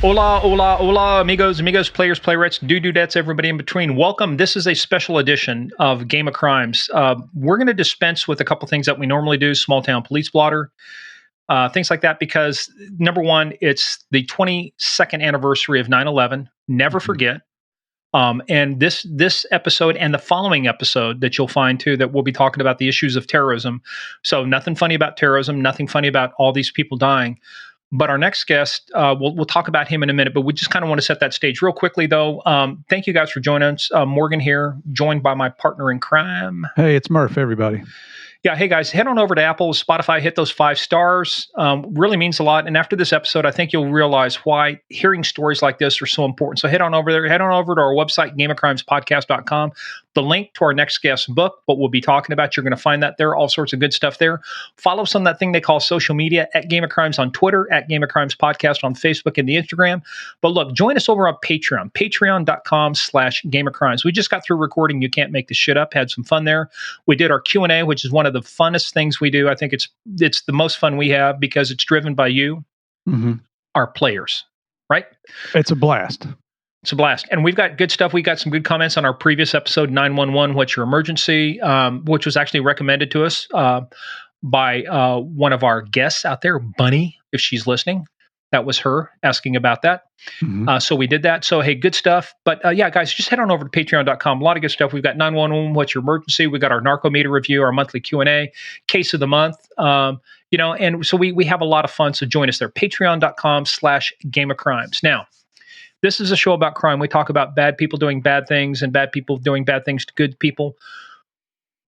Hola, hola, hola, amigos, players, playwrights, dudettes, everybody in between. Welcome. This is a special edition of Game of Crimes. We're going to dispense with a couple things that we normally do, small town police blotter, things like that, because number one, it's the 22nd anniversary of 9/11. Never forget. And this episode and the following episode that you'll find too, that we'll be talking about the issues of terrorism. So nothing funny about terrorism, nothing funny about all these people dying. But our next guest, we'll talk about him in a minute, but we just kind of want to set that stage real quickly, though. Thank you guys for joining us. Morgan here, joined by my partner in crime. Hey, it's Murph, everybody. Yeah, hey guys, head on over to Apple, Spotify, hit those 5 stars. Really means a lot. And after this episode, I think you'll realize why hearing stories like this are so important. So head on over there, head on over to our website, gameofcrimespodcast.com. The link to our next guest's book, what we'll be talking about, you're going to find that there, all sorts of good stuff there. Follow us on that thing they call social media, at Game of Crimes on Twitter, at Game of Crimes Podcast on Facebook and the Instagram. But look, join us over on Patreon, patreon.com/Game of Crimes. We just got through recording You Can't Make This Shit Up, had some fun there. We did our Q&A, which is one of the funnest things we do. I think it's the most fun we have because it's driven by you, our players, right? It's a blast. It's a blast. And we've got good stuff. We got some good comments on our previous episode, 911, What's Your Emergency, which was actually recommended to us by one of our guests out there, Bunny, if she's listening. That was her asking about that. So we did that. So, hey, good stuff. But yeah, guys, just head on over to patreon.com. A lot of good stuff. We've got 911, What's Your Emergency? We got our Narcometer review, our monthly Q&A, Case of the Month. And so we have a lot of fun. So join us there. Patreon.com/Game of Crimes. Now, this is a show about crime. We talk about bad people doing bad things and bad people doing bad things to good people.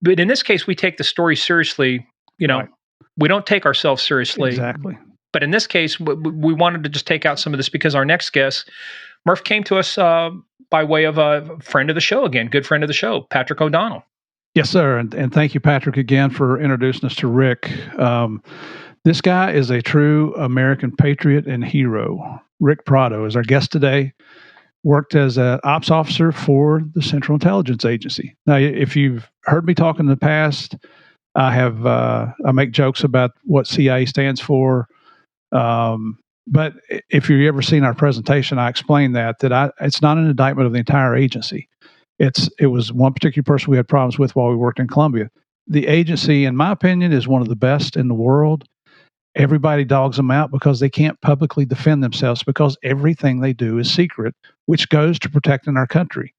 But in this case, we take the story seriously. Right. We don't take ourselves seriously. Exactly. But in this case, we wanted to just take out some of this because our next guest, Murph, came to us by way of a friend of the show again, good friend of the show, Patrick O'Donnell. Yes, sir. And thank you, Patrick, again for introducing us to Rick. This guy is a true American patriot and hero. Ric Prado is our guest today. Worked as an ops officer for the Central Intelligence Agency. Now, if you've heard me talk in the past, I make jokes about what CIA stands for. But if you've ever seen our presentation, I explained that it's not an indictment of the entire agency. It was one particular person we had problems with while we worked in Colombia. The agency, in my opinion, is one of the best in the world. Everybody dogs them out because they can't publicly defend themselves because everything they do is secret, which goes to protecting our country.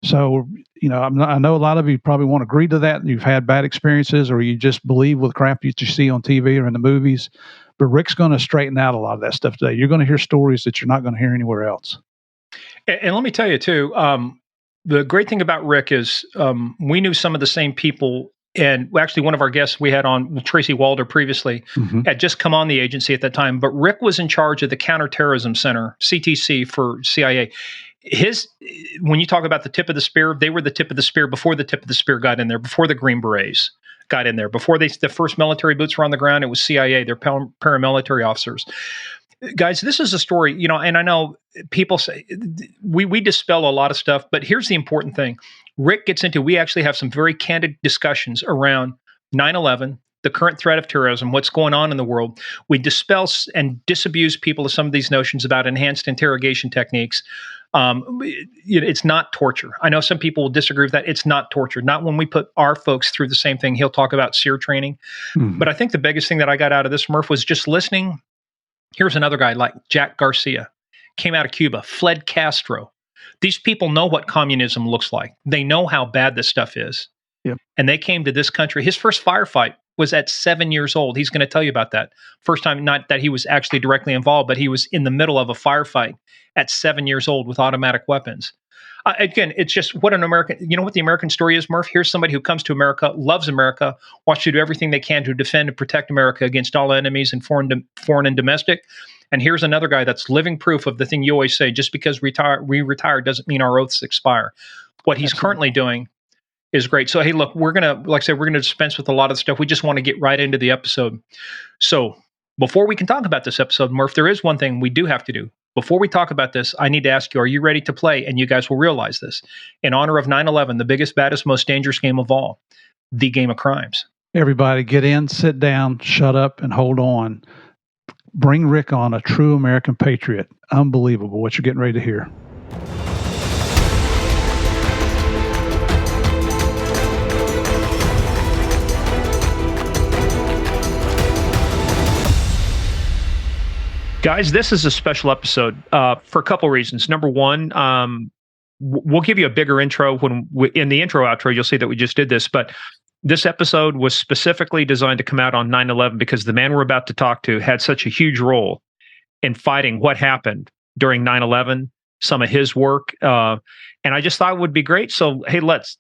So, I know a lot of you probably won't agree to that. You've had bad experiences or you just believe with crap that you see on TV or in the movies. But Rick's going to straighten out a lot of that stuff today. You're going to hear stories that you're not going to hear anywhere else. And let me tell you, too, the great thing about Rick is we knew some of the same people. And actually, one of our guests we had on, Tracy Walder previously, had just come on the agency at that time. But Rick was in charge of the Counterterrorism Center, CTC, for CIA. When you talk about the tip of the spear, they were the tip of the spear before the tip of the spear got in there, before the Green Berets got in there, before the first military boots were on the ground. It was CIA, they're paramilitary officers. Guys, this is a story, and I know people say we dispel a lot of stuff, but here's the important thing. Rick gets into, we actually have some very candid discussions around 9/11, the current threat of terrorism, what's going on in the world. We dispel and disabuse people of some of these notions about enhanced interrogation techniques. It's not torture. I know some people will disagree with that. It's not torture. Not when we put our folks through the same thing. He'll talk about SEER training. But I think the biggest thing that I got out of this, Murph, was just listening. Here's another guy like Jack Garcia, came out of Cuba, fled Castro. These people know what communism looks like. They know how bad this stuff is. Yep. And they came to this country. His first firefight was at 7 years old. He's going to tell you about that. First time, not that he was actually directly involved, but he was in the middle of a firefight at 7 years old with automatic weapons. Again, it's just what an American, what the American story is, Murph? Here's somebody who comes to America, loves America, wants to do everything they can to defend and protect America against all enemies and foreign and domestic. And here's another guy that's living proof of the thing you always say, just because we retire doesn't mean our oaths expire. What he's currently doing is great. So, hey, look, we're going to dispense with a lot of stuff. We just want to get right into the episode. So before we can talk about this episode, Murph, there is one thing we do have to do. Before we talk about this, I need to ask you, are you ready to play? And you guys will realize this. In honor of 9/11, the biggest, baddest, most dangerous game of all, the Game of Crimes. Everybody get in, sit down, shut up, and hold on. bring Rick on, a true American patriot. Unbelievable what you're getting ready to hear. Guys, this is a special episode for a couple reasons. Number one, we'll give you a bigger intro in the intro outro. You'll see that we just did this, but this episode was specifically designed to come out on 9/11 because the man we're about to talk to had such a huge role in fighting what happened during 9/11, some of his work, and I just thought it would be great. So, hey, let's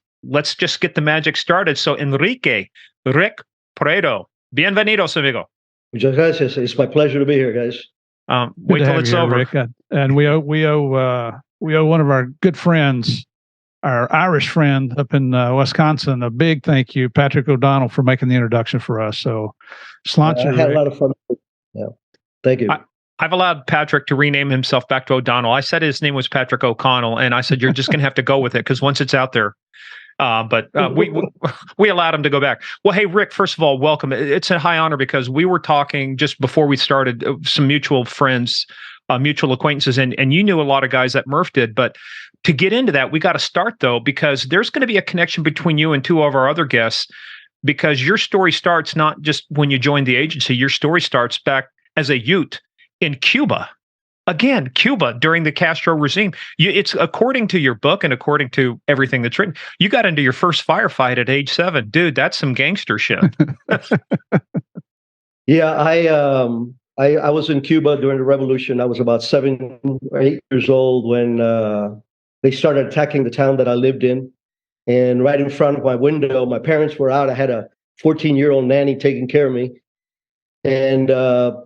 just get the magic started. So, Enrique Ric Prado, bienvenidos, amigo. Muchas gracias. It's my pleasure to be here, guys. Wait till it's over. Rick. And we owe one of our good friends, our Irish friend up in Wisconsin, a big thank you, Patrick O'Donnell, for making the introduction for us. So, I had a lot of fun. Yeah, thank you. I've allowed Patrick to rename himself back to O'Donnell. I said his name was Patrick O'Connell, and I said you're just going to have to go with it because once it's out there. But we allowed him to go back. Well, hey, Rick, first of all, welcome. It's a high honor because we were talking just before we started, some mutual friends, mutual acquaintances, and you knew a lot of guys that Murph did. But to get into that, we got to start, though, because there's going to be a connection between you and two of our other guests, because your story starts not just when you joined the agency. Your story starts back as a youth in Cuba. Again, Cuba during the Castro regime. It's according to your book and according to everything that's written, you got into your first firefight at age 7. Dude, that's some gangster shit. Yeah, I was in Cuba during the revolution. I was about 7 or 8 years old when they started attacking the town that I lived in. And right in front of my window, my parents were out. I had a 14-year-old nanny taking care of me. And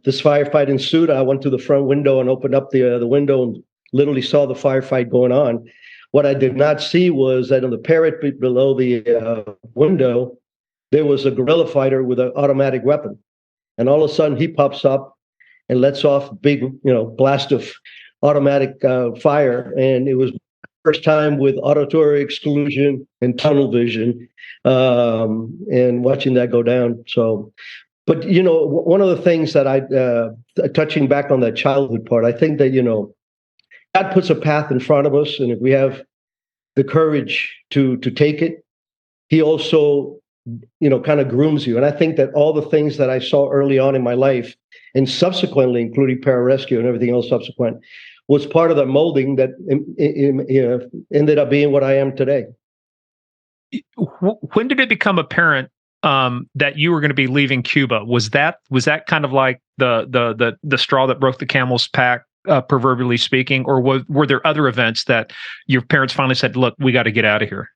this firefight ensued. I went to the front window and opened up the window and literally saw the firefight going on. What I did not see was that on the parapet below the window, there was a guerrilla fighter with an automatic weapon. And all of a sudden, he pops up and lets off a big, blast of automatic fire. And it was the first time with auditory exclusion and tunnel vision, and watching that go down. So. But, one of the things that touching back on that childhood part, I think that, God puts a path in front of us. And if we have the courage to take it, he also, kind of grooms you. And I think that all the things that I saw early on in my life and subsequently, including pararescue and everything else subsequent, was part of the molding that ended up being what I am today. When did it become apparent that you were going to be leaving Cuba? Was that kind of like the straw that broke the camel's back, proverbially speaking, or were there other events that your parents finally said, "Look, we got to get out of here"?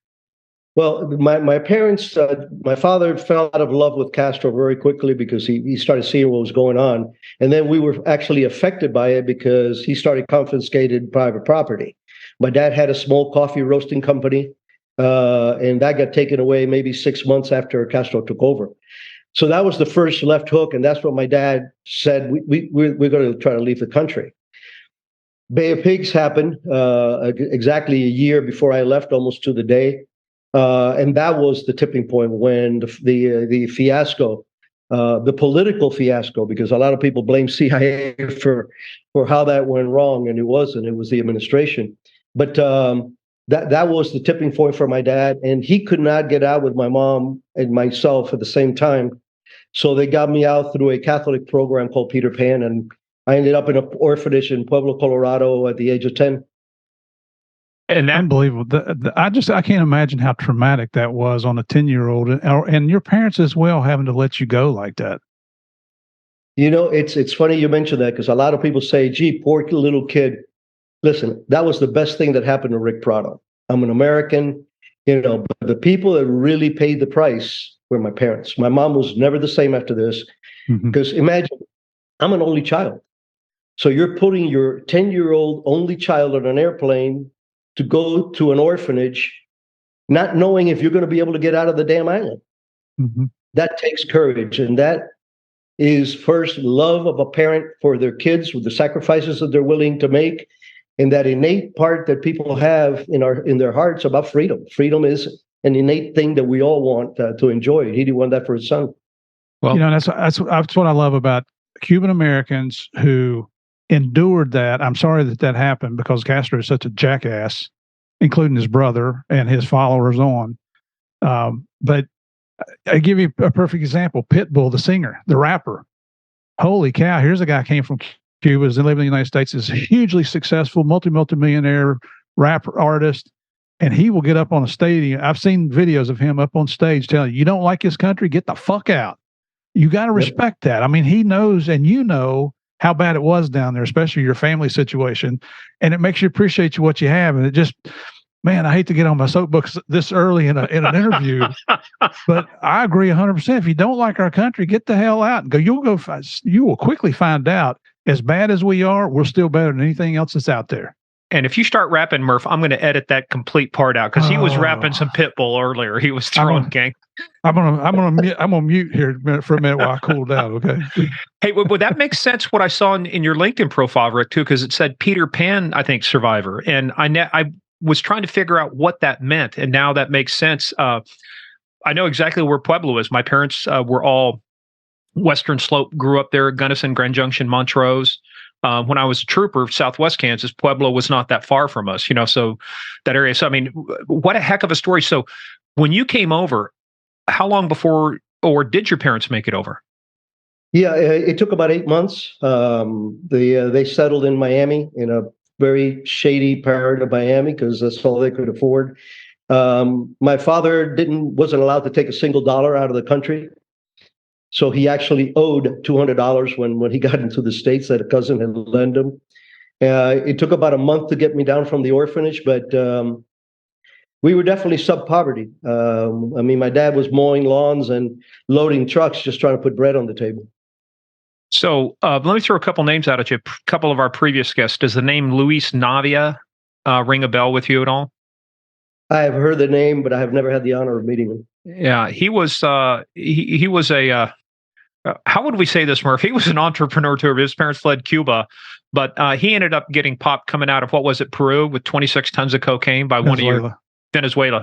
Well, my parents, my father fell out of love with Castro very quickly because he started seeing what was going on, and then we were actually affected by it because he started confiscating private property. My dad had a small coffee roasting company. And that got taken away maybe 6 months after Castro took over. So that was the first left hook, and that's what my dad said, we're going to try to leave the country. Bay of Pigs happened exactly a year before I left, almost to the day. And that was the tipping point when the fiasco, the political fiasco, because a lot of people blame CIA for how that went wrong, and it wasn't. It was the administration. But that was the tipping point for my dad, and he could not get out with my mom and myself at the same time. So they got me out through a Catholic program called Peter Pan, and I ended up in an orphanage in Pueblo, Colorado at the age of 10. And unbelievable. I can't imagine how traumatic that was on a 10-year-old, and your parents as well having to let you go like that. It's funny you mentioned that because a lot of people say, "Gee, poor little kid." Listen, that was the best thing that happened to Ric Prado. I'm an American, but the people that really paid the price were my parents. My mom was never the same after this, because imagine, I'm an only child. So you're putting your 10-year-old only child on an airplane to go to an orphanage, not knowing if you're going to be able to get out of the damn island. That takes courage, and that is first love of a parent for their kids with the sacrifices that they're willing to make. And that innate part that people have in their hearts about freedom. Freedom is an innate thing that we all want to enjoy. He did want that for his son. Well, that's what I love about Cuban Americans who endured that. I'm sorry that happened because Castro is such a jackass, including his brother and his followers on. But I give you a perfect example. Pitbull, the singer, the rapper. Holy cow, here's a guy came from Cuba, is living in the United States, is a hugely successful, multi-millionaire rap artist, and he will get up on a stadium. I've seen videos of him up on stage telling you don't like this country, get the fuck out. You got to respect that. I mean, he knows, and you know how bad it was down there, especially your family situation, and it makes you appreciate what you have. And it just, man, I hate to get on my soapbox this early in an interview, but I agree 100%. If you don't like our country, get the hell out and go. You will quickly find out, as bad as we are, we're still better than anything else that's out there. And if you start rapping, Murph, I'm going to edit that complete part out because he was rapping some Pitbull earlier. He was throwing gang. I'm gonna mute here for a minute while I cool down. Okay. Hey, well, that makes sense. What I saw in your LinkedIn profile, Rick, too, because it said Peter Pan, I think, survivor, and I was trying to figure out what that meant, and now that makes sense. I know exactly where Pueblo is. My parents were all Western Slope, grew up there, Gunnison, Grand Junction, Montrose. When I was a trooper, Southwest Kansas, Pueblo was not that far from us, so that area. So, I mean, what a heck of a story. So when you came over, how long before, or did your parents make it over? Yeah, it took about 8 months. They settled in Miami, in a very shady part of Miami, because that's all they could afford. My father wasn't allowed to take a single dollar out of the country. So he actually owed $200 when he got into the States that a cousin had lent him. It took about a month to get me down from the orphanage, but we were definitely sub-poverty. I mean, my dad was mowing lawns and loading trucks, just trying to put bread on the table. So let me throw a couple names out at you. A couple of our previous guests. Does the name Luis Navia ring a bell with you at all? I have heard the name, but I have never had the honor of meeting him. Yeah, he was he was a how would we say this, Murph? He was an entrepreneur too. His parents fled Cuba, but he ended up getting popped coming out of, what was it, Peru, with 26 tons of cocaine by Venezuela. Venezuela.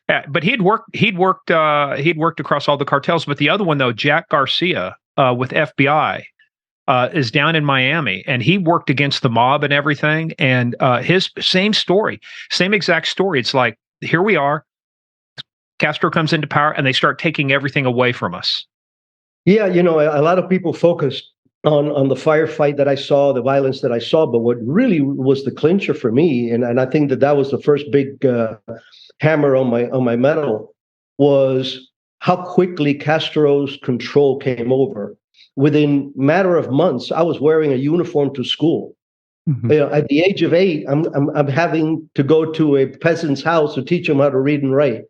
Yeah, but he'd worked across all the cartels. But the other one, though, Jack Garcia with FBI, is down in Miami, and he worked against the mob and everything. And his same exact story. It's like, here we are. Castro comes into power, and they start taking everything away from us. Yeah, a lot of people focused on the firefight that I saw, the violence that I saw, but what really was the clincher for me, and I think that was the first big hammer on my metal, was how quickly Castro's control came over. Within a matter of months, I was wearing a uniform to school. Mm-hmm. At the age of 8, I'm having to go to a peasant's house to teach them how to read and write.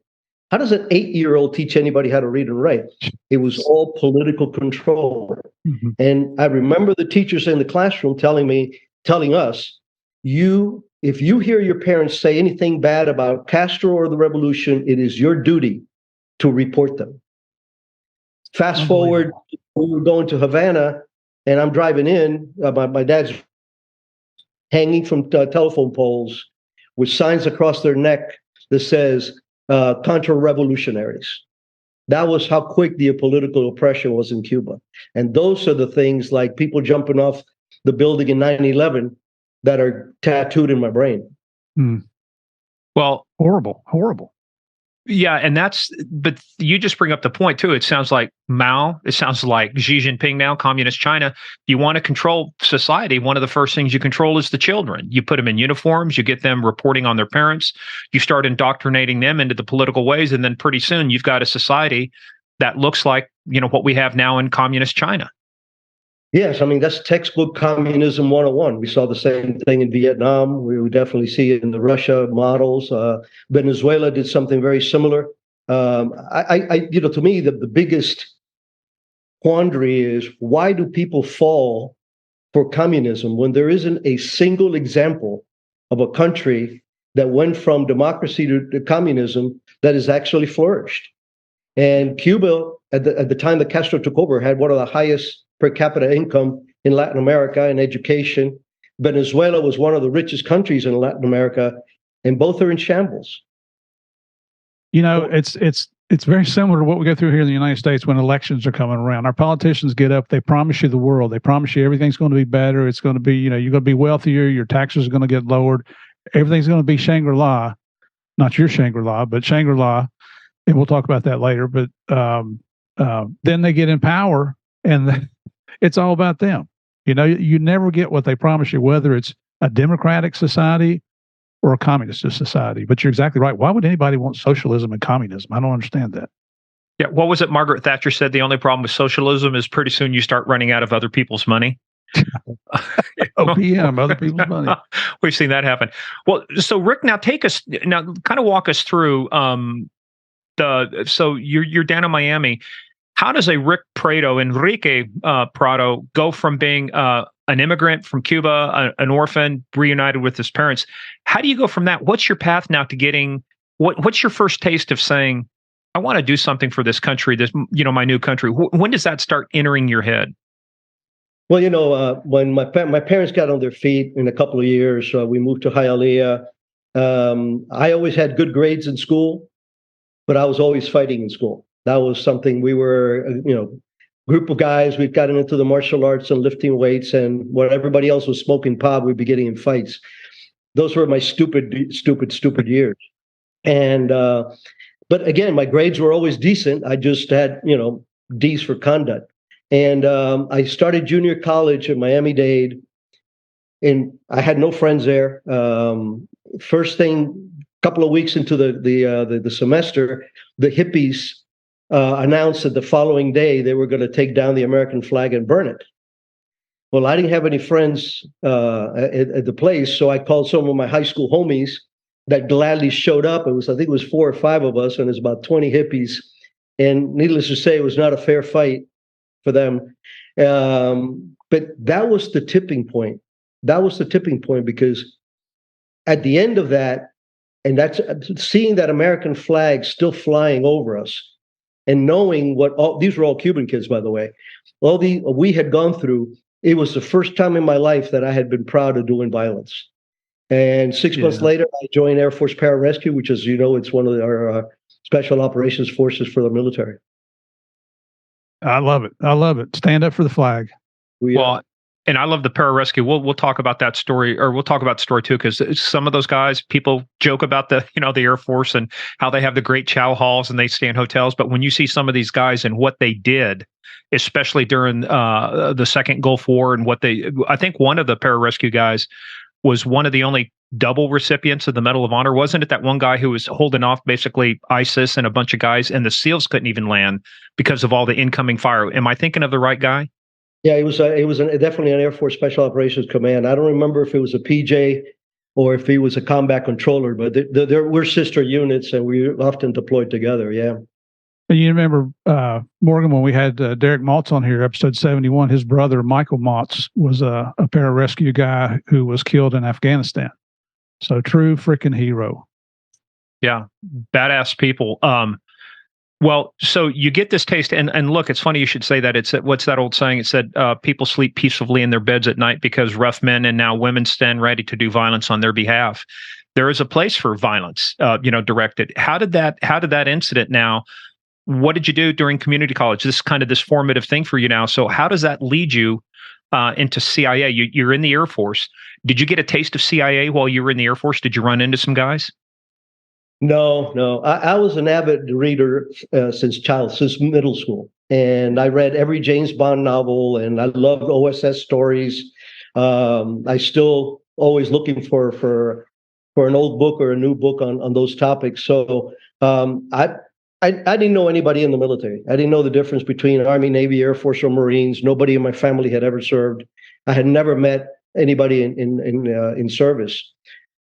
How does an 8-year-old teach anybody how to read and write? It was all political control. Mm-hmm. And I remember the teachers in the classroom telling us, if you hear your parents say anything bad about Castro or the revolution, it is your duty to report them. Fast forward, we were going to Havana, and I'm driving in. My dad's hanging from telephone poles with signs across their neck that says, contra-revolutionaries. That was how quick the political oppression was in Cuba. And those are the things, like people jumping off the building in 9/11, that are tattooed in my brain. Well, horrible. Yeah, but you just bring up the point too. It sounds like Mao. It sounds like Xi Jinping now, communist China. You want to control society. One of the first things you control is the children. You put them in uniforms. You get them reporting on their parents. You start indoctrinating them into the political ways, and then pretty soon you've got a society that looks like what we have now in communist China. Yes, I mean, that's textbook communism 101. We saw the same thing in Vietnam. We definitely see it in the Russia models. Venezuela did something very similar. To me, the biggest quandary is, why do people fall for communism when there isn't a single example of a country that went from democracy to communism that has actually flourished? And Cuba, at the time that Castro took over, had one of the highest per capita income in Latin America in education. Venezuela was one of the richest countries in Latin America, and both are in shambles. It's it's very similar to what we go through here in the United States when elections are coming around. Our politicians get up, they promise you the world. They promise you everything's going to be better. It's going to be, you're going to be wealthier. Your taxes are going to get lowered. Everything's going to be Shangri-La, not your Shangri-La, but Shangri-La. And we'll talk about that later. But then they get in power and it's all about them. You never get what they promise you, whether it's a democratic society or a communist society. But you're exactly right. Why would anybody want socialism and communism? I don't understand that. Yeah. What was it Margaret Thatcher said? The only problem with socialism is pretty soon you start running out of other people's money. OPM, other people's money. We've seen that happen. Well, so Rick, now kind of walk us through so you're down in Miami. How does a Enrique Prado go from being an immigrant from Cuba, an orphan, reunited with his parents? How do you go from that? What's your path now to getting, what's your first taste of saying, I want to do something for this country, my new country? When does that start entering your head? Well, when my parents got on their feet in a couple of years, we moved to Hialeah. I always had good grades in school, but I was always fighting in school. That was something we were, group of guys. We'd gotten into the martial arts and lifting weights, and when everybody else was smoking pot, we'd be getting in fights. Those were my stupid years. And but again, my grades were always decent. I just had, D's for conduct. And I started junior college at Miami-Dade, and I had no friends there. First thing, couple of weeks into the semester, the hippies announced that the following day they were going to take down the American flag and burn it. Well, I didn't have any friends at the place, so I called some of my high school homies that gladly showed up. I think it was 4 or 5 of us, and there's about 20 hippies. And needless to say, it was not a fair fight for them. But that was the tipping point. That was the tipping point, because at the end of that, and that's seeing that American flag still flying over us, and knowing these were all Cuban kids, by the way, we had gone through. It was the first time in my life that I had been proud of doing violence. And 6 months later, I joined Air Force Pararescue, which is, it's one of our special operations forces for the military. I love it. Stand up for the flag. And I love the pararescue. We'll talk about that story, or we'll talk about the story too, because some of those guys, people joke about the Air Force and how they have the great chow halls and they stay in hotels. But when you see some of these guys and what they did, especially during the Second Gulf War, and I think one of the pararescue guys was one of the only double recipients of the Medal of Honor. Wasn't it that one guy who was holding off basically ISIS and a bunch of guys, and the SEALs couldn't even land because of all the incoming fire? Am I thinking of the right guy? Yeah, it was definitely an Air Force Special Operations Command. I don't remember if it was a PJ or if he was a combat controller, but we're sister units, and we often deployed together. Yeah. And you remember, Morgan, when we had Derek Maltz on here, episode 71, his brother, Michael Maltz, was a pararescue guy who was killed in Afghanistan. So true freaking hero. Yeah. Badass people. Well, so you get this taste, and look, it's funny you should say that. What's that old saying? It said, people sleep peacefully in their beds at night because rough men and now women stand ready to do violence on their behalf. There is a place for violence, directed. How did that incident now, what did you do during community college? This is kind of this formative thing for you now. So how does that lead you into CIA? You're in the Air Force. Did you get a taste of CIA while you were in the Air Force? Did you run into some guys? No. I was an avid reader since middle school, and I read every James Bond novel, and I loved OSS stories. I still always looking for an old book or a new book on those topics. So I didn't know anybody in the military. I didn't know the difference between Army, Navy, Air Force, or Marines. Nobody in my family had ever served. I had never met anybody in service.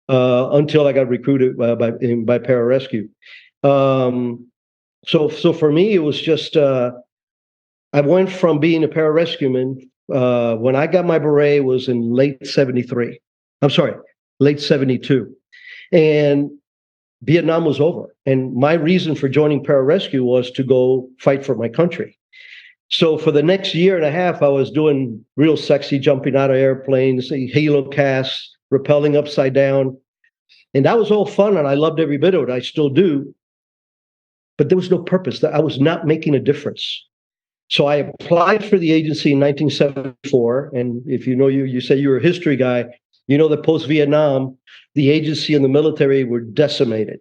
Until I got recruited by pararescue. So for me, it was just I went from being a pararescueman. When I got my beret was in late 73. I'm sorry, late 72, and Vietnam was over. And my reason for joining pararescue was to go fight for my country. So for the next year and a half, I was doing real sexy jumping out of airplanes, halo casts, rappelling upside down. And that was all fun, and I loved every bit of it. I still do. but there was no purpose. That I was not making a difference. So I applied for the agency in 1974. And if you know, you say you're a history guy, you know that post-Vietnam, the agency and the military were decimated.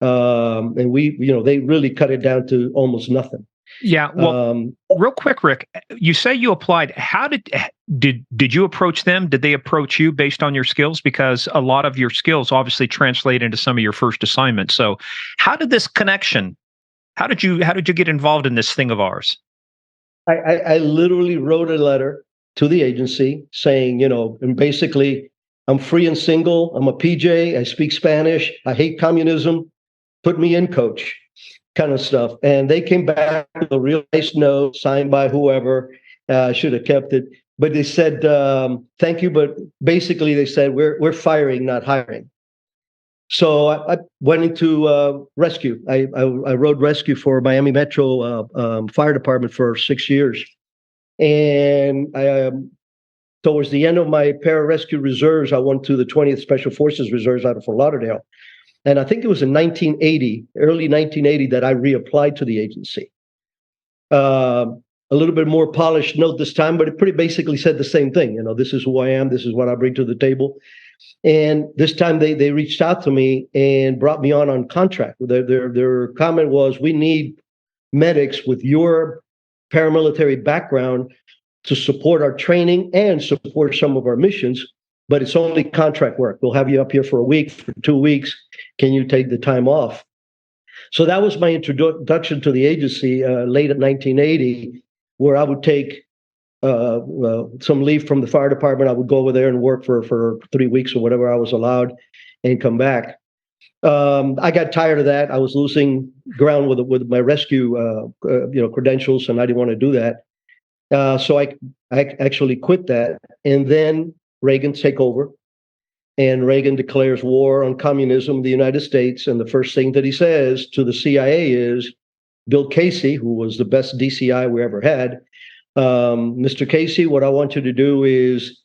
And they really cut it down to almost nothing. Yeah. Well, real quick, Rick, you say you applied. How did you approach them? Did they approach you based on your skills? Because a lot of your skills obviously translate into some of your first assignments. So how did this connection, how did you get involved in this thing of ours? I literally wrote a letter to the agency saying, and basically, I'm free and single. I'm a PJ. I speak Spanish. I hate communism. Put me in, coach, kind of stuff. And they came back with a real nice note signed by whoever. Should have kept it. But they said, thank you. But basically, they said, we're firing, not hiring. So I went into rescue. I rode rescue for Miami Metro Fire Department for 6 years. And towards the end of my pararescue reserves, I went to the 20th Special Forces Reserves out of Fort Lauderdale. And I think it was in early 1980, that I reapplied to the agency. A little bit more polished note this time, but it pretty basically said the same thing. This is who I am. This is what I bring to the table. And this time they reached out to me and brought me on contract. Their comment was, we need medics with your paramilitary background to support our training and support some of our missions, but it's only contract work. We'll have you up here for a week, for 2 weeks. Can you take the time off? So that was my introduction to the agency late in 1980, where I would take some leave from the fire department. I would go over there and work for 3 weeks or whatever I was allowed and come back. I got tired of that. I was losing ground with my rescue credentials, and I didn't want to do that. So I actually quit that. And then Reagan take over, and Reagan declares war on communism in the United States. And the first thing that he says to the CIA is, Bill Casey, who was the best DCI we ever had, Mr. Casey, what I want you to do is,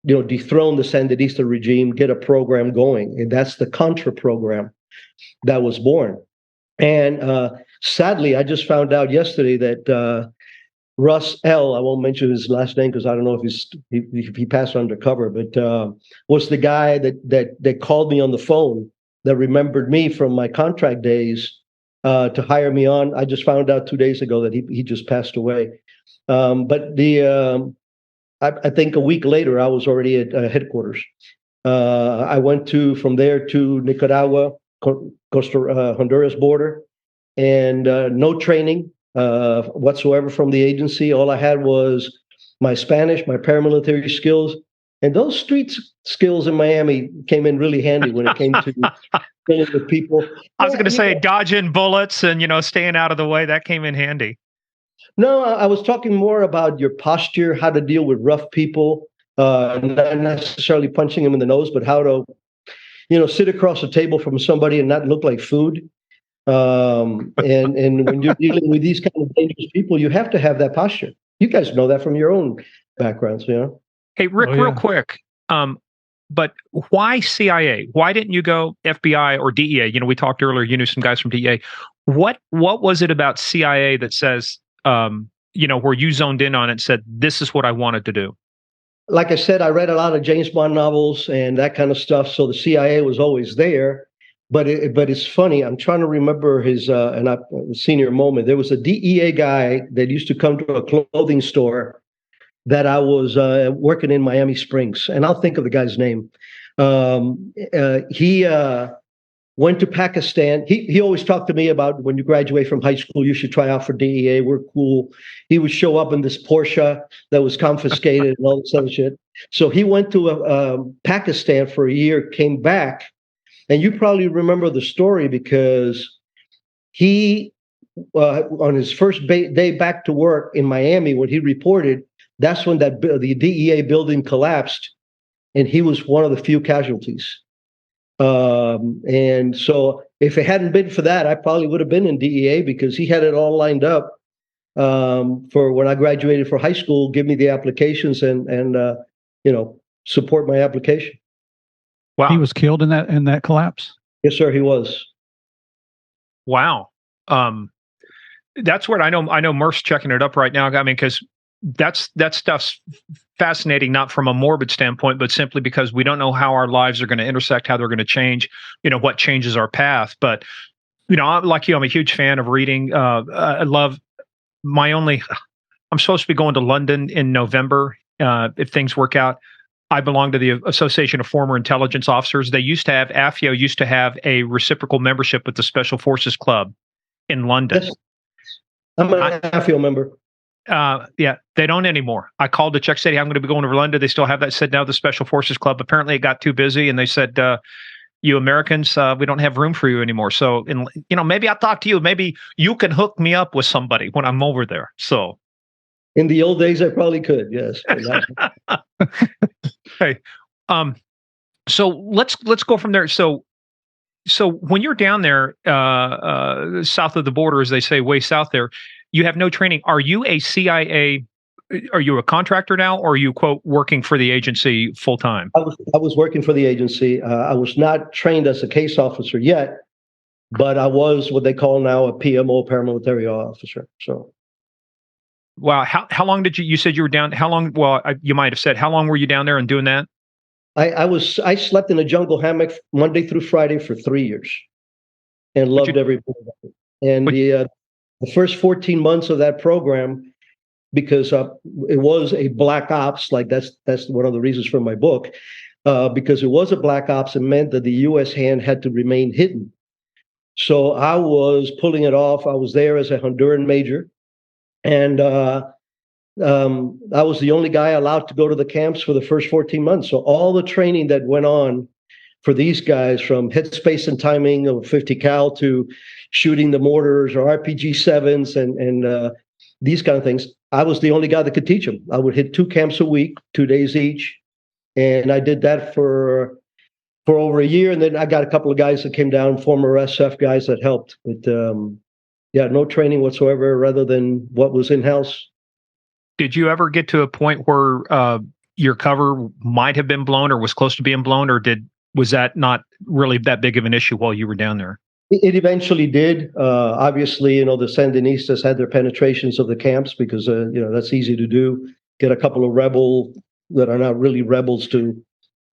dethrone the Sandinista regime, get a program going. And that's the Contra program that was born. And sadly, I just found out yesterday that Russ L., I won't mention his last name because I don't know if he passed undercover, but was the guy that called me on the phone, that remembered me from my contract days to hire me on. I just found out 2 days ago that he just passed away. But I think a week later, I was already at headquarters. I went from there to Nicaragua, Honduras border, and no training whatsoever from the agency. All I had was my Spanish, my paramilitary skills, and those street skills in Miami came in really handy when it came to dealing with people. I was going to say dodging bullets and staying out of the way. That came in handy. No, I was talking more about your posture, how to deal with rough people, not necessarily punching them in the nose, but how to, sit across the table from somebody and not look like food. And when you're dealing with these kind of dangerous people, you have to have that posture. You guys know that from your own backgrounds, Hey, Rick, real quick. But why CIA? Why didn't you go FBI or DEA? We talked earlier, you knew some guys from DEA. What was it about CIA that says, where you zoned in on it and said, this is what I wanted to do? Like I said, I read a lot of James Bond novels and that kind of stuff. So the CIA was always there. But it's funny. I'm trying to remember his senior moment. There was a DEA guy that used to come to a clothing store that I was working in Miami Springs, and I'll think of the guy's name. He went to Pakistan. He always talked to me about, when you graduate from high school, you should try out for DEA. We're cool. He would show up in this Porsche that was confiscated and all this other shit. So he went to Pakistan for a year, came back. And you probably remember the story because he, on his first day back to work in Miami, when he reported, that's when the DEA building collapsed, and he was one of the few casualties. And so if it hadn't been for that, I probably would have been in DEA, because he had it all lined up for when I graduated for high school, give me the applications and support my application. Wow. He was killed in that collapse? Yes, sir, he was. Wow. That's what I know. I know Murph's checking it up right now. I mean, because that stuff's fascinating, not from a morbid standpoint, but simply because we don't know how our lives are going to intersect, how they're going to change, what changes our path. But, like you, I'm a huge fan of reading. I love I'm supposed to be going to London in November. If things work out, I belong to the Association of Former Intelligence Officers. AFIO used to have a reciprocal membership with the Special Forces Club in London. Yes. I'm an AFIO member. Yeah, they don't anymore. I called to check, said, hey, I'm going to be going to London. They still have that. Said, no, the Special Forces Club. Apparently it got too busy, and they said, you Americans, we don't have room for you anymore. So, maybe I'll talk to you. Maybe you can hook me up with somebody when I'm over there. So, in the old days, I probably could. Yes. Hey, so let's go from there. So when you're down there, south of the border, as they say, way south there, you have no training. Are you a CIA? Are you a contractor now, or are you, quote, working for the agency full time? I was working for the agency. I was not trained as a case officer yet, but I was what they call now a PMO, paramilitary officer. So. Wow. How long did you said you were down? How long? Well, you might have said, how long were you down there and doing that? I slept in a jungle hammock Monday through Friday for 3 years and loved every minute of it. And the first 14 months of that program, because it was a black ops, like that's one of the reasons for my book, because it was a black ops, it meant that the U.S. hand had to remain hidden. So I was pulling it off. I was there as a Honduran major, and I was the only guy allowed to go to the camps for the first 14 months. So all the training that went on for these guys, from headspace and timing of 50 cal to shooting the mortars or RPG-7s and these kind of things, I was the only guy that could teach them. I would hit 2 camps a week, 2 days each. And I did that for over a year. And then I got a couple of guys that came down, former SF guys that helped. But no training whatsoever rather than what was in-house. Did you ever get to a point where your cover might have been blown or was close to being blown, or was that not really that big of an issue while you were down there? It eventually the obviously, the Sandinistas had their penetrations of the camps because, that's easy to do. Get a couple of rebel that are not really rebels to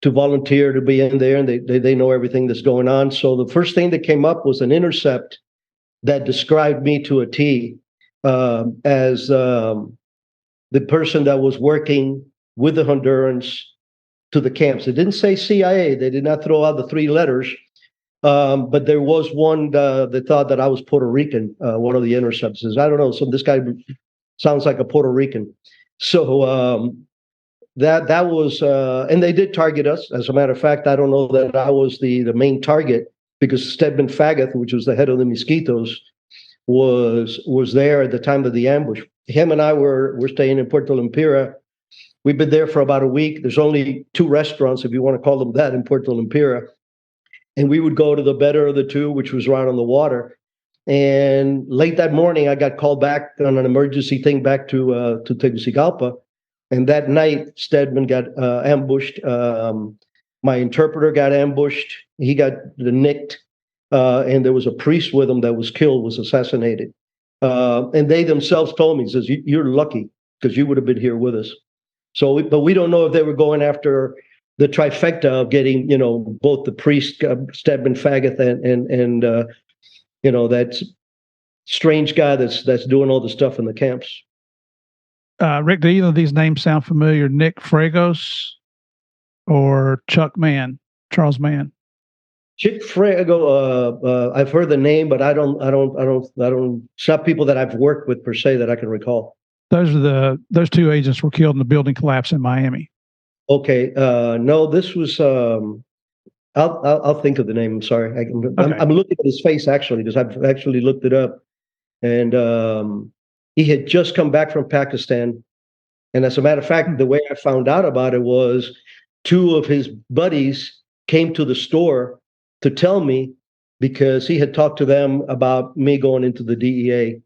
volunteer to be in there, and they know everything that's going on. So the first thing that came up was an intercept that described me to a T as the person that was working with the Hondurans to the camps. It didn't say CIA. They did not throw out the 3 letters. But there was one that thought that I was Puerto Rican, one of the intercepts. Says, I don't know, this guy sounds like a Puerto Rican. So that was, and they did target us. As a matter of fact, I don't know that I was the main target, because Stedman Faggeth, which was the head of the Mosquitoes, was there at the time of the ambush. Him and I were staying in Puerto Lempira. We've been there for about a week. There's only 2 restaurants, if you want to call them that, in Puerto Lempira. And we would go to the better of the 2, which was right on the water. And late that morning, I got called back on an emergency thing back to Tegucigalpa. And that night, Stedman got ambushed. My interpreter got ambushed. He got nicked. And there was a priest with him that was killed, was assassinated. And they themselves told me, says, you're lucky because you would have been here with us. So, but we don't know if they were going after the trifecta of getting, both the priest, Stedman Faggeth, and that strange guy that's doing all the stuff in the camps. Rick, do either of these names sound familiar? Nick Fragos or Chuck Mann, Charles Mann? Chick Frago, I've heard the name, but I don't. It's not people that I've worked with per se that I can recall. Those 2 agents were killed in the building collapse in Miami. Okay, no, this was. I'll think of the name. I'm sorry, I'm looking at his face actually, because I've actually looked it up, and he had just come back from Pakistan, and as a matter of fact, the way I found out about it was 2 of his buddies came to the store to tell me, because he had talked to them about me going into the DEA.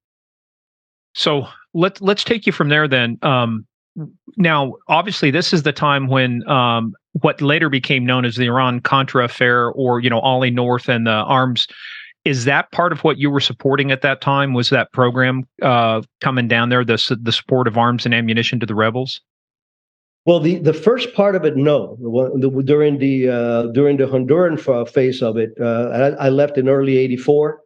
So let's take you from there then. Now, obviously, this is the time when what later became known as the Iran-Contra affair, or Ollie North and the arms Is that part of what you were supporting at that time? Was that program coming down there, the support of arms and ammunition to the rebels? Well, the first part of it, no. During the Honduran phase of it, I left in early '84.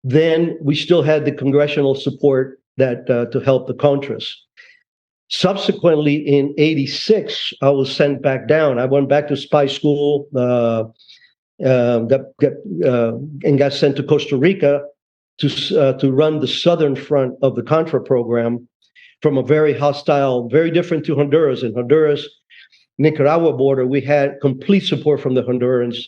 Then we still had the congressional support that to help the Contras. Subsequently, in '86, I was sent back down. I went back to spy school, and got sent to Costa Rica to run the southern front of the Contra program from a very hostile, very different to Honduras. In Honduras, Nicaragua border, we had complete support from the Hondurans.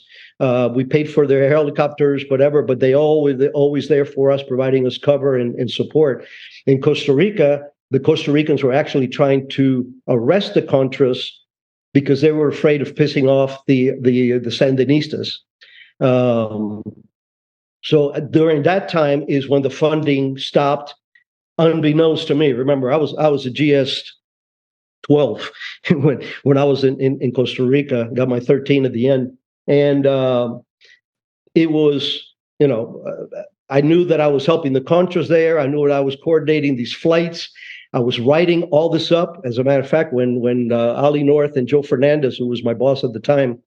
We paid for their helicopters, whatever, but they're always there for us, providing us cover and support. In Costa Rica, the Costa Ricans were actually trying to arrest the Contras because they were afraid of pissing off the Sandinistas. So during that time is when the funding stopped, unbeknownst to me. Remember, I was a GS 12 when I was in Costa Rica, got my 13 at the end. And it was, I knew that I was helping the Contras there. I knew that I was coordinating these flights. I was writing all this up. As a matter of fact, when Ali North and Joe Fernandez, who was my boss at the time,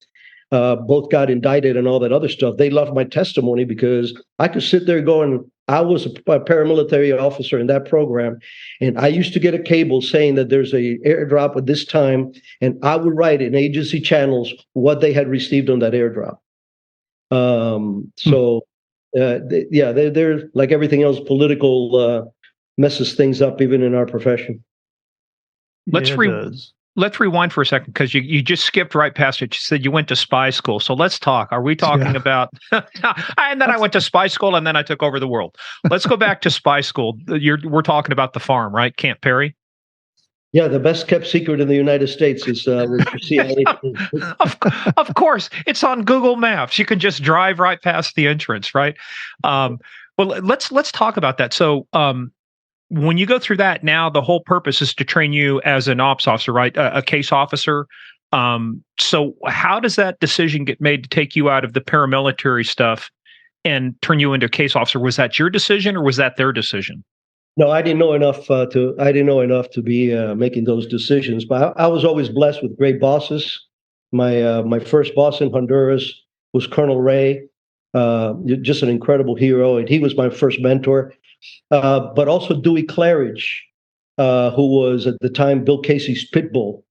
both got indicted and all that other stuff, they loved my testimony because I could sit there going, I was a paramilitary officer in that program, and I used to get a cable saying that there's a airdrop at this time, and I would write in agency channels what they had received on that airdrop. They're like everything else, political messes things up even in our profession. Let's rewind for a second, because you just skipped right past it. You said you went to spy school. So let's talk. Are we talking about... and then I went to spy school, and then I took over the world. Let's go back to spy school. We're talking about the farm, right? Camp Perry? Yeah, the best kept secret in the United States is CIA. Of course. It's on Google Maps. You can just drive right past the entrance, right? Well, let's talk about that. So when you go through that, now the whole purpose is to train you as an ops officer, right? A case officer. So how does that decision get made to take you out of the paramilitary stuff and turn you into a case officer? Was that your decision, or was that their decision? No, I didn't know enough to be making those decisions. But I was always blessed with great bosses. My first boss in Honduras was Colonel Ray, just an incredible hero, and he was my first mentor. But also Dewey Claridge, who was at the time Bill Casey's pit bull.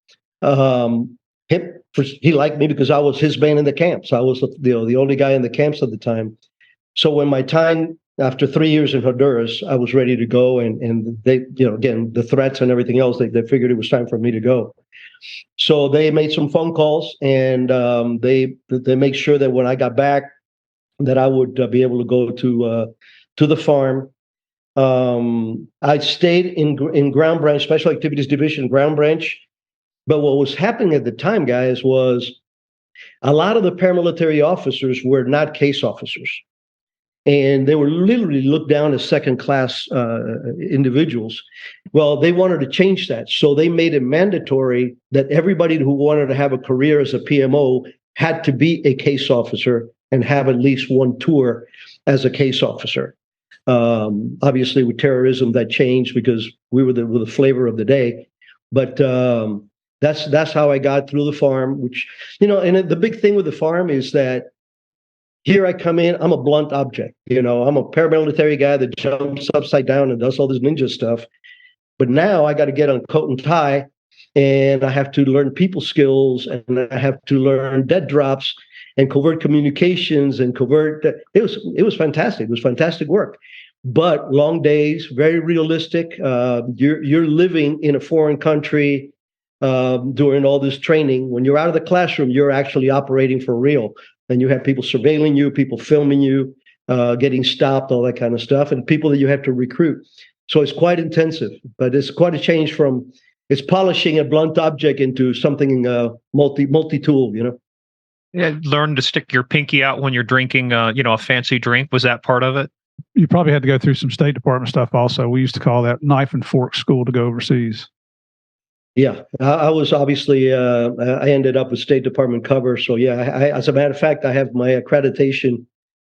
He liked me because I was his man in the camps. I was the only guy in the camps at the time. So when my time, after 3 years in Honduras, I was ready to go, and they, again, the threats and everything else, they figured it was time for me to go. So they made some phone calls, and they made sure that when I got back, that I would be able to go to the farm. I stayed in Ground Branch, Special Activities Division, Ground Branch. But what was happening at the time, guys, was a lot of the paramilitary officers were not case officers. And they were literally looked down as second-class individuals. Well, they wanted to change that. So they made it mandatory that everybody who wanted to have a career as a PMO had to be a case officer and have at least one tour as a case officer. Obviously, with terrorism, that changed because we were the flavor of the day. But that's how I got through the farm, which, and the big thing with the farm is that here I come in, I'm a blunt object. I'm a paramilitary guy that jumps upside down and does all this ninja stuff. But now I got to get on coat and tie, and I have to learn people skills, and I have to learn dead drops and covert communications and covert. It was fantastic. It was fantastic work, but long days, very realistic. You're living in a foreign country during all this training. When you're out of the classroom, you're actually operating for real. And you have people surveilling you, people filming you, getting stopped, all that kind of stuff, and people that you have to recruit. So it's quite intensive, but it's quite a change from it's polishing a blunt object into something multi-tool, Yeah, learn to stick your pinky out when you're drinking, a fancy drink. Was that part of it? You probably had to go through some State Department stuff also. We used to call that knife and fork school to go overseas. Yeah, I was obviously, I ended up with State Department cover. So yeah, as a matter of fact, I have my accreditation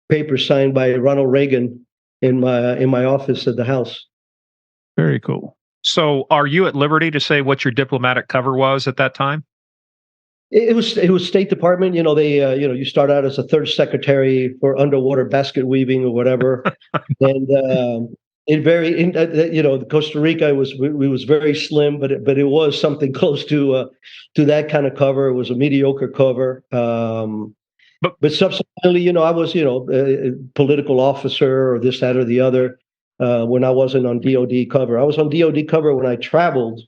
paper signed by Ronald Reagan in my office at the House. Very cool. So, are you at liberty to say what your diplomatic cover was at that time? It was State Department. They you start out as a third secretary for underwater basket weaving or whatever, and Costa Rica was very slim, but it was something close to that kind of cover. It was a mediocre cover. But subsequently, I was a political officer or this, that, or the other when I wasn't on DoD cover. I was on DoD cover when I traveled.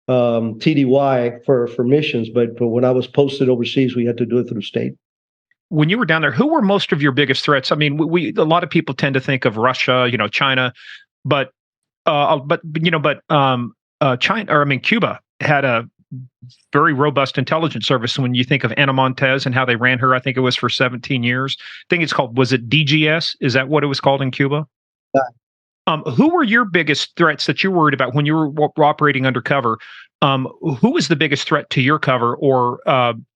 TDY for missions, but when I was posted overseas, we had to do it through state. When you were down there, who were most of your biggest threats? I mean, a lot of people tend to think of Russia, China, but China, or I mean, Cuba had a very robust intelligence service. When you think of Ana Montes and how they ran her, I think it was for 17 years. I think was it DGS? Is that what it was called in Cuba? Yeah. Who were your biggest threats that you worried about when you were operating undercover? Who was the biggest threat to your cover or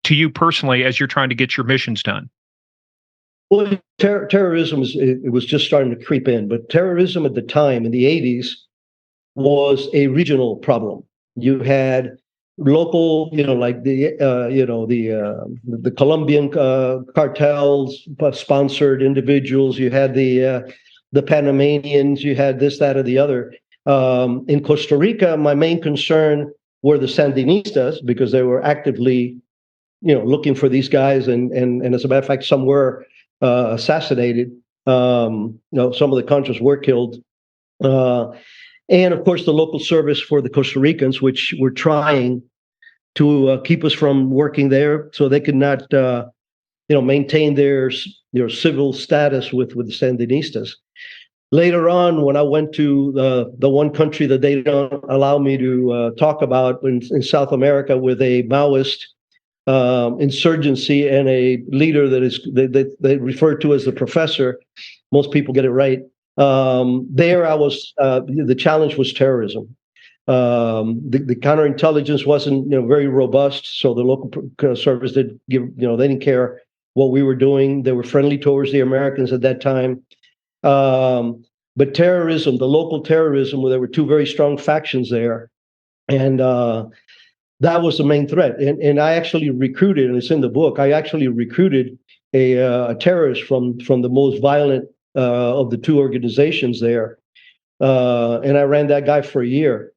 to you personally as you're trying to get your missions done? Well, terrorism it was just starting to creep in, but terrorism at the time in the 80s was a regional problem. You had local, like the Colombian cartels sponsored individuals. You had the Panamanians, you had this, that, or the other. In Costa Rica, my main concern were the Sandinistas because they were actively, looking for these guys, and as a matter of fact, some were assassinated. Some of the Contras were killed, and of course the local service for the Costa Ricans, which were trying to keep us from working there, so they could not, maintain their civil status with the Sandinistas. Later on, when I went to the one country that they don't allow me to talk about in South America, with a Maoist insurgency and a leader that they refer to as the professor, most people get it right. There, I was the challenge was terrorism. The counterintelligence wasn't very robust, so the local service did give they didn't care what we were doing. They were friendly towards the Americans at that time. But terrorism, the local terrorism, where there were two very strong factions there, and that was the main threat. And I actually recruited, and it's in the book, I actually recruited a terrorist from the most violent of the two organizations there, and I ran that guy for a year.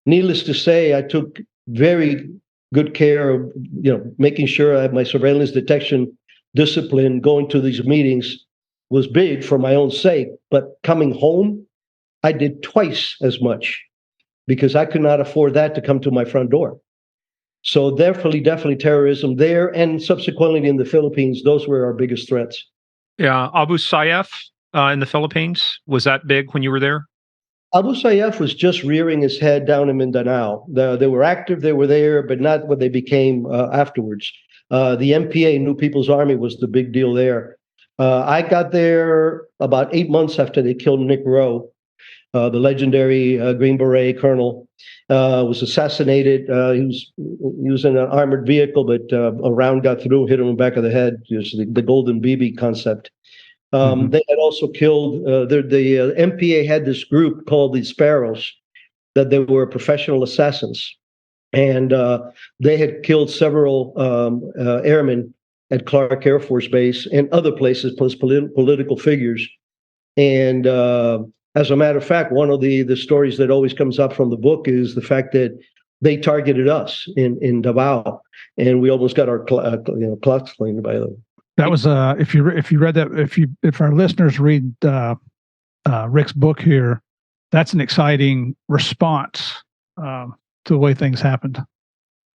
Needless to say, I took very good care of making sure I had my surveillance detection discipline. Going to these meetings was big for my own sake, but coming home, I did twice as much because I could not afford that to come to my front door. So definitely terrorism there, and subsequently in the Philippines, those were our biggest threats. Yeah, Abu Sayyaf in the Philippines, was that big when you were there? Abu Sayyaf was just rearing his head down in Mindanao. They were active, they were there, but not what they became afterwards. The MPA, New People's Army, was the big deal there. I got there about 8 months after they killed Nick Rowe, the legendary Green Beret colonel. Was assassinated. He was in an armored vehicle, but a round got through, hit him in the back of the head. It was the golden BB concept. They had also killed, the MPA had this group called the Sparrows, that they were professional assassins. And they had killed several airmen at Clark Air Force Base and other places, plus political figures. And as a matter of fact, one of the stories that always comes up from the book is the fact that they targeted us in Davao, and we almost got our clocks cleaned by them. That was if you read that, if our listeners read Ric's book here, that's an exciting response to the way things happened.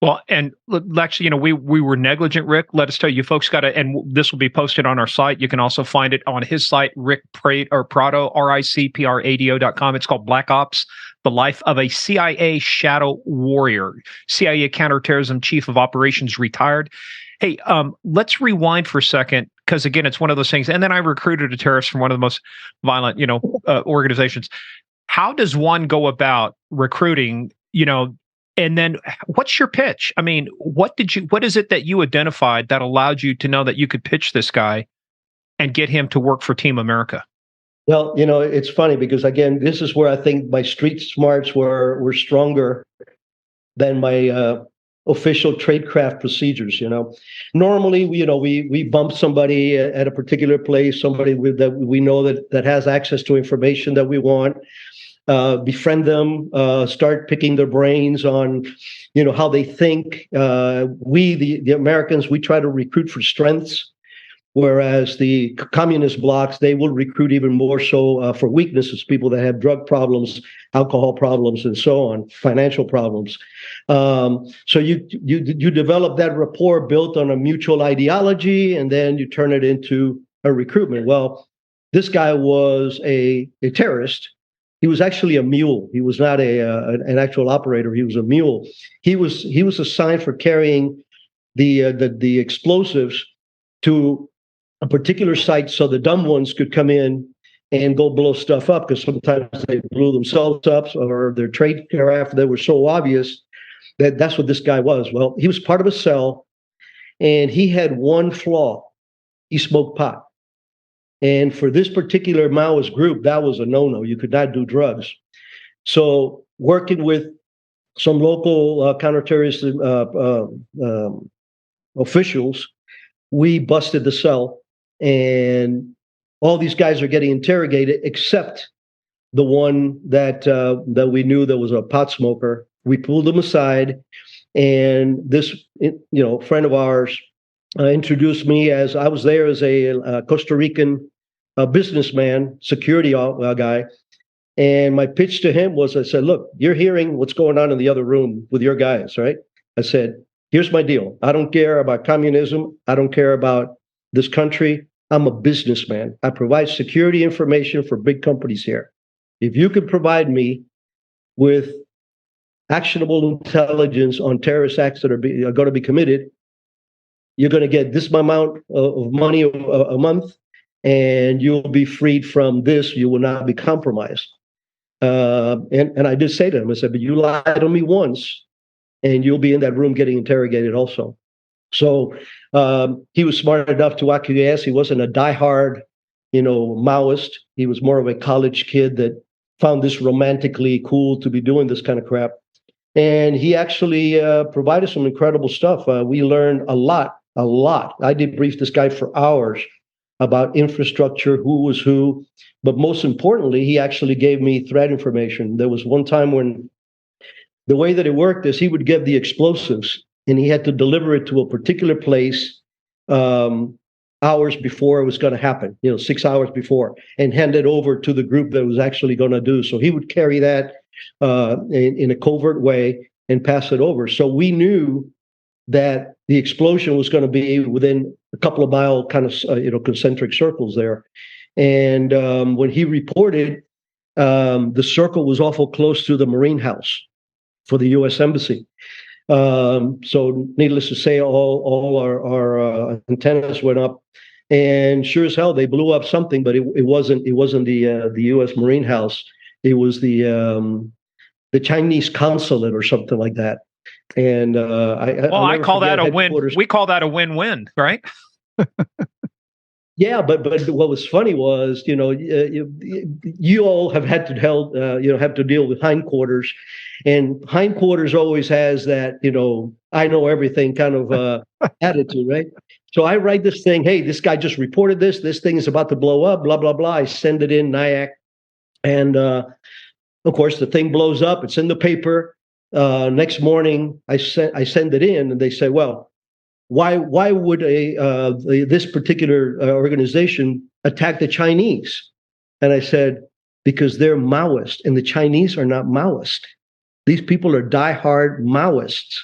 Well, and actually, we were negligent, Ric. Let us tell you, folks got to, and this will be posted on our site. You can also find it on his site, Ric Prado, RICPRADO.com. It's called Black Ops: The Life of a CIA Shadow Warrior, CIA Counterterrorism Chief of Operations, retired. Hey, let's rewind for a second, because again, it's one of those things. And then I recruited a terrorist from one of the most violent, organizations. How does one go about recruiting? And then what's your pitch? I mean, what is it that you identified that allowed you to know that you could pitch this guy and get him to work for Team America? Well, it's funny because, again, this is where I think my street smarts were stronger than my official tradecraft procedures. Normally we bump somebody at a particular place, somebody that we know that has access to information that we want, befriend them, start picking their brains on how they think. We the Americans, we try to recruit for strengths, whereas the communist blocs, they will recruit even more so for weaknesses, people that have drug problems, alcohol problems, and so on, financial problems. So you develop that rapport built on a mutual ideology, and then you turn it into a recruitment. Well, this guy was a terrorist. He was actually a mule. He was not an actual operator. He was a mule. He was assigned for carrying the explosives to a particular site so the dumb ones could come in and go blow stuff up, because sometimes they blew themselves up or their trade craft that were so obvious that's what this guy was. Well, he was part of a cell, and he had one flaw. He smoked pot. And for this particular Maoist group, that was a no-no. You could not do drugs. So working with some local counterterrorist officials, we busted the cell, and all these guys are getting interrogated except the one that we knew that was a pot smoker. We pulled him aside, and this friend of ours introduced me, as I was there as a Costa Rican businessman, security guy. And my pitch to him was, I said, look, you're hearing what's going on in the other room with your guys, right? I said, here's my deal. I don't care about communism. I don't care about this country. I'm a businessman. I provide security information for big companies here. If you could provide me with actionable intelligence on terrorist acts that are going to be committed, you're going to get this amount of money a month, and you'll be freed from this. You will not be compromised. And I did say to him, I said, but you lied to me once, and you'll be in that room getting interrogated also. So he was smart enough to acquiesce. He wasn't a diehard, Maoist. He was more of a college kid that found this romantically cool to be doing this kind of crap. And he actually provided some incredible stuff. We learned a lot. I debriefed this guy for hours about infrastructure, who was who. But most importantly, he actually gave me threat information. There was one time when the way that it worked is he would give the explosives, and he had to deliver it to a particular place hours before it was going to happen, 6 hours before, and hand it over to the group that was actually going to do. So he would carry that in a covert way and pass it over. So we knew that the explosion was going to be within a couple of mile kind of concentric circles there. And when he reported, the circle was awful close to the Marine House for the U.S. Embassy. So needless to say, all our antennas went up, and sure as hell they blew up something, but it wasn't the U.S. Marine House. It was the Chinese consulate or something like that. And I call that a win. We call that a win-win, right? Yeah, but what was funny was, you all have had to deal with hindquarters, and hindquarters always has that, I know everything kind of attitude, right? So I write this thing, hey, this guy just reported this thing is about to blow up, blah, blah, blah. I send it in NIAC, and of course the thing blows up. It's in the paper. Next morning, I send it in, and they say, well, why would this particular organization attack the Chinese? And I said, because they're Maoist, and the Chinese are not Maoist. These people are diehard Maoists,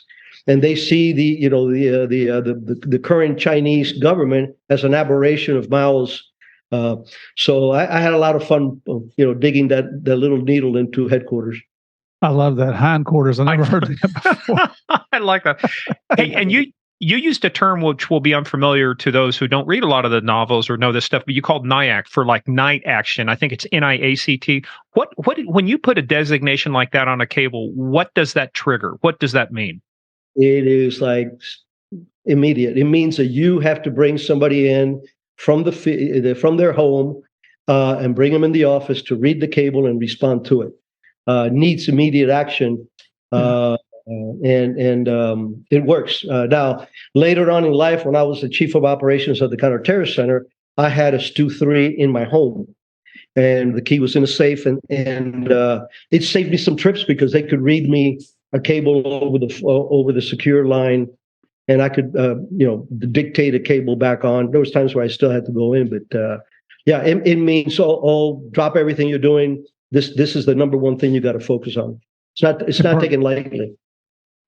and they see the current Chinese government as an aberration of Mao's. So I had a lot of fun, digging that little needle into headquarters. I love that, hindquarters. I never heard that before. I like that. Hey, and you used a term which will be unfamiliar to those who don't read a lot of the novels or know this stuff, but you called NIAC for like night action. I think it's NIACT. What when you put a designation like that on a cable, what does that trigger? What does that mean? It is like immediate. It means that you have to bring somebody in from their home and bring them in the office to read the cable and respond to it. Needs immediate action, and it works. Now, later on in life, when I was the chief of operations of the Counterterrorist Center, I had a Stu 3 in my home, and the key was in a safe, and it saved me some trips because they could read me a cable over the secure line, and I could dictate a cable back on. There was times where I still had to go in, but yeah, it means all drop everything you're doing. This is the number one thing you got to focus on. It's not taken lightly.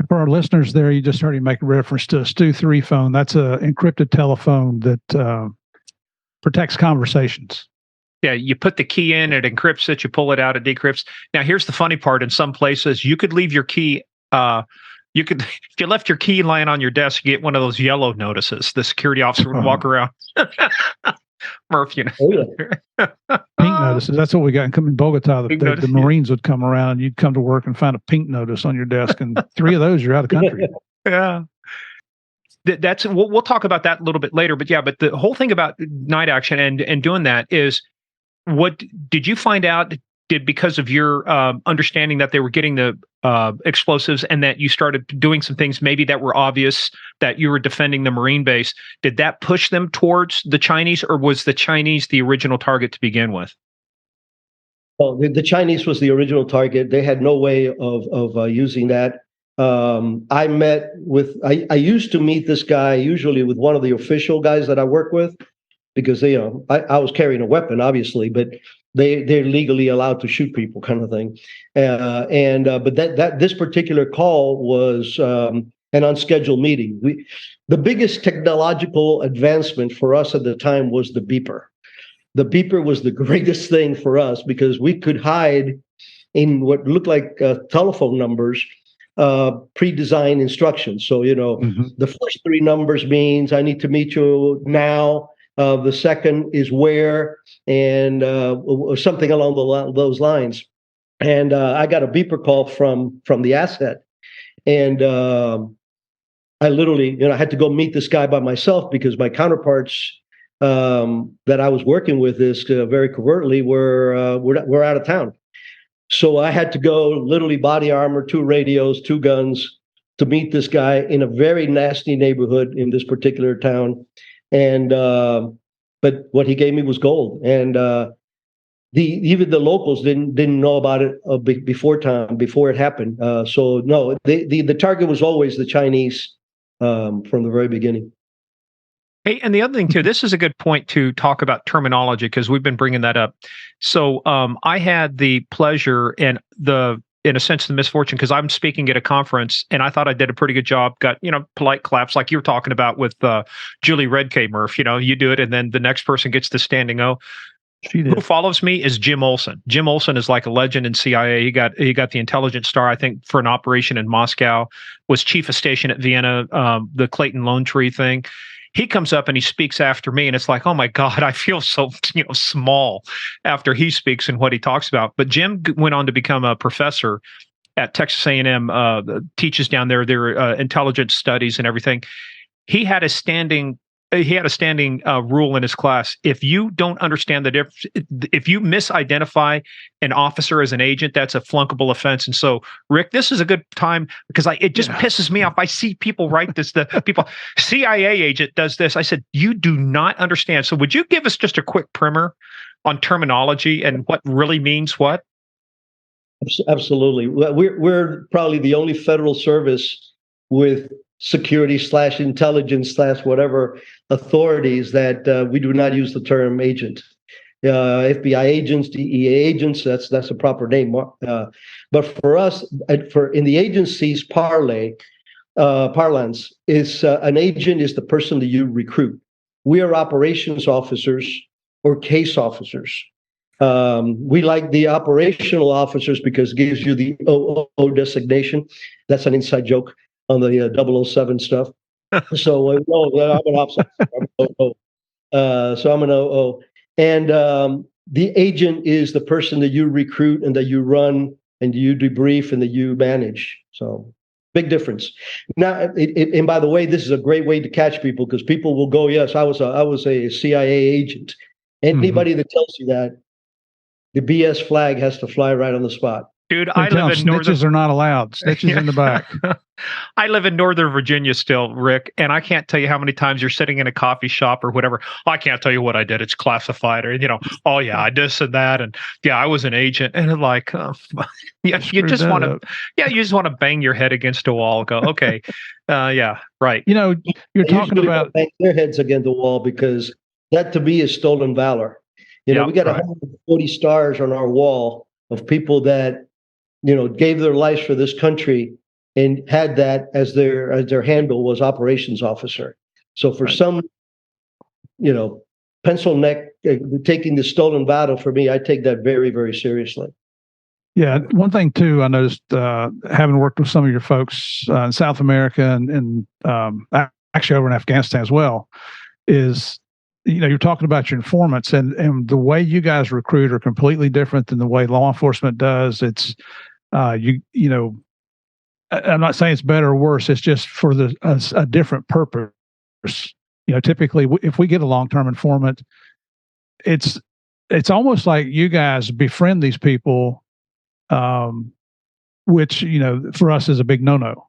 For our listeners there, you just heard him make reference to a Stu 3 phone. That's an encrypted telephone that protects conversations. Yeah, you put the key in, it encrypts it, you pull it out, it decrypts. Now, here's the funny part. In some places, you could leave your key, if you left your key lying on your desk, you get one of those yellow notices. The security officer would walk around. Murph, Oh, yeah. Pink notices. That's what we got in Bogota. The Marines would come around, and you'd come to work and find a pink notice on your desk, and 3 of those, you're out of country. Yeah. We'll talk about that a little bit later, but the whole thing about night action and doing that is, what did you find out? Because of your understanding that they were getting the explosives, and that you started doing some things maybe that were obvious, that you were defending the Marine base, did that push them towards the Chinese, or was the Chinese the original target to begin with? Well, the Chinese was the original target. They had no way of using that. I used to meet this guy usually with one of the official guys that I work with, because I was carrying a weapon, obviously, but they're legally allowed to shoot people, kind of thing. But this particular call was an unscheduled meeting. The biggest technological advancement for us at the time was the beeper. The beeper was the greatest thing for us because we could hide in what looked like telephone numbers, pre-designed instructions. So, the first 3 numbers means I need to meet you now. The second is where, and something along those lines. And I got a beeper call from the asset, and I literally, I had to go meet this guy by myself because my counterparts that I was working with this very covertly were out of town. So I had to go, literally body armor, 2 radios, 2 guns, to meet this guy in a very nasty neighborhood in this particular town. And but what he gave me was gold, and even the locals didn't know about it before it happened. So no, the target was always the Chinese from the very beginning. Hey, and the other thing too, this is a good point to talk about terminology, because we've been bringing that up. So I had the pleasure and in a sense, the misfortune, because I'm speaking at a conference, and I thought I did a pretty good job. Got, polite claps like you were talking about with Julie Redcay, Murph. You do it, and then the next person gets the standing O. Who follows me is Jim Olson. Jim Olson is like a legend in CIA. He got the Intelligence Star, I think, for an operation in Moscow. Was chief of station at Vienna, the Clayton Lone Tree thing. He comes up and he speaks after me, and it's like, oh my God, I feel so small after he speaks and what he talks about. But Jim went on to become a professor at Texas A&M, teaches down there their intelligence studies and everything. He had a standing rule in his class. If you don't understand the difference, if you misidentify an officer as an agent, that's a flunkable offense. And so, Rick, this is a good time, because it just pisses me off. I see people write this, CIA agent does this. I said, you do not understand. So would you give us just a quick primer on terminology and what really means what? Absolutely. We're probably the only federal service with security/intelligence/ whatever authorities that we do not use the term agent. FBI agents, DEA agents, that's a proper name. But for us, in the agency's parlance, is an agent is the person that you recruit. We are operations officers or case officers. We like the operational officers because it gives you the OO designation. That's an inside joke on the 007 stuff. So I'm an ops officer. I'm an OO. So I'm an OO. And the agent is the person that you recruit and that you run and you debrief and that you manage. So Big difference. Now, and by the way, this is a great way to catch people, because people will go, "Yes, I was a CIA agent." Anybody that tells you that, the BS flag has to fly right on the spot. Dude, I live in snitches are not allowed. Snitches in the back. I live in Northern Virginia still, Rick, and I can't tell you how many times you're sitting in a coffee shop or whatever. I can't tell you what I did. It's classified, or oh yeah, I this and that, and yeah, I was an agent, and like, yeah, you just want to bang your head against a wall. And go, okay, yeah, right. You're talking about bang their heads against the wall, because that to me is stolen valor. We got 140 stars on our wall of people that gave their lives for this country and had that as their handle was operations officer. So for some, pencil neck taking the stolen battle, for me, I take that very, very seriously. Yeah, one thing too, I noticed having worked with some of your folks in South America and actually over in Afghanistan as well, is you're talking about your informants, and the way you guys recruit are completely different than the way law enforcement does. It's I'm not saying it's better or worse. It's just for a different purpose. Typically, if we get a long-term informant, it's almost like you guys befriend these people, which for us is a big no-no.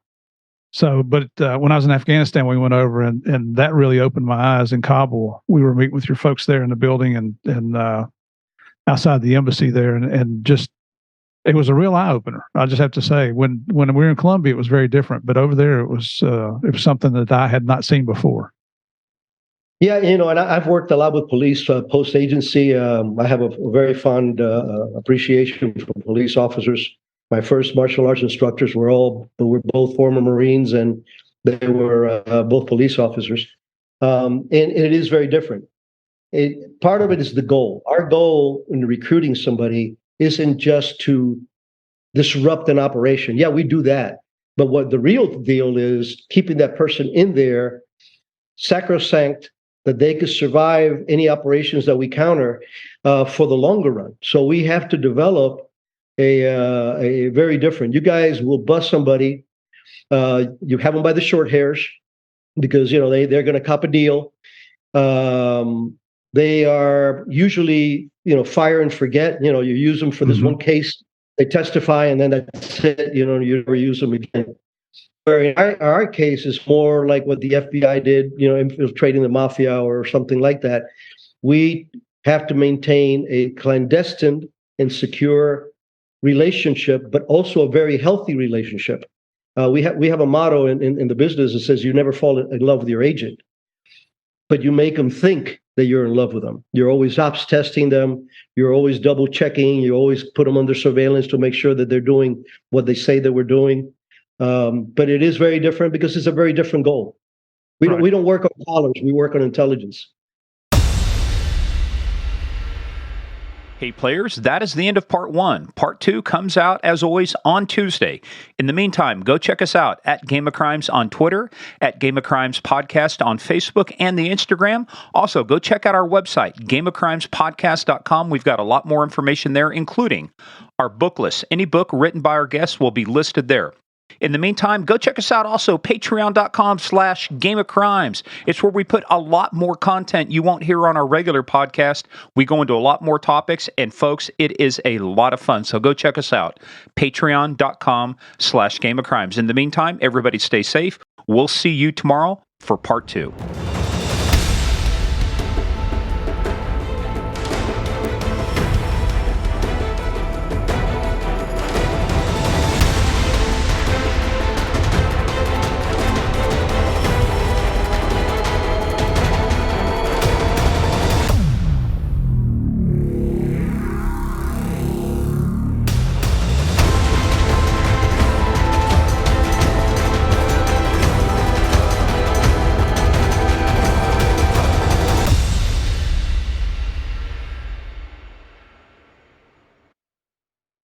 So, but when I was in Afghanistan, we went over and that really opened my eyes in Kabul. We were meeting with your folks there in the building and outside the embassy there, and just it was a real eye opener. I just have to say, when we were in Colombia, it was very different, but over there, it was something that I had not seen before. Yeah, and I've worked a lot with police post agency. I have a very fond appreciation for police officers. My first martial arts instructors were both former Marines, and they were both police officers. And it is very different. Part of it is the goal. Our goal in recruiting somebody isn't just to disrupt an operation. Yeah, we do that. But what the real deal is, keeping that person in there sacrosanct, that they could survive any operations that we counter for the longer run. So we have to develop a very different. You guys will bust somebody. You have them by the short hairs, because they're going to cop a deal. They are usually fire and forget. You use them for this one case, they testify, and then that's it. You never use them again. In our case is more like what the FBI did, infiltrating the mafia or something like that. We have to maintain a clandestine and secure relationship, but also a very healthy relationship. We have a motto in the business that says you never fall in love with your agent, but you make them think that you're in love with them. You're always ops testing them. You're always double checking. You always put them under surveillance to make sure that they're doing what they say they were doing. But it is very different because it's a very different goal. We don't work on collars. We work on intelligence. Hey players, that is the end of part 1. Part 2 comes out, as always, on Tuesday. In the meantime, go check us out at Game of Crimes on Twitter, at Game of Crimes Podcast on Facebook and the Instagram. Also, go check out our website, gameofcrimespodcast.com. We've got a lot more information there, including our book list. Any book written by our guests will be listed there. In the meantime, go check us out also, patreon.com/Game of Crimes. It's where we put a lot more content you won't hear on our regular podcast. We go into a lot more topics, and folks, it is a lot of fun. So go check us out, patreon.com/Game of Crimes. In the meantime, everybody stay safe. We'll see you tomorrow for part 2.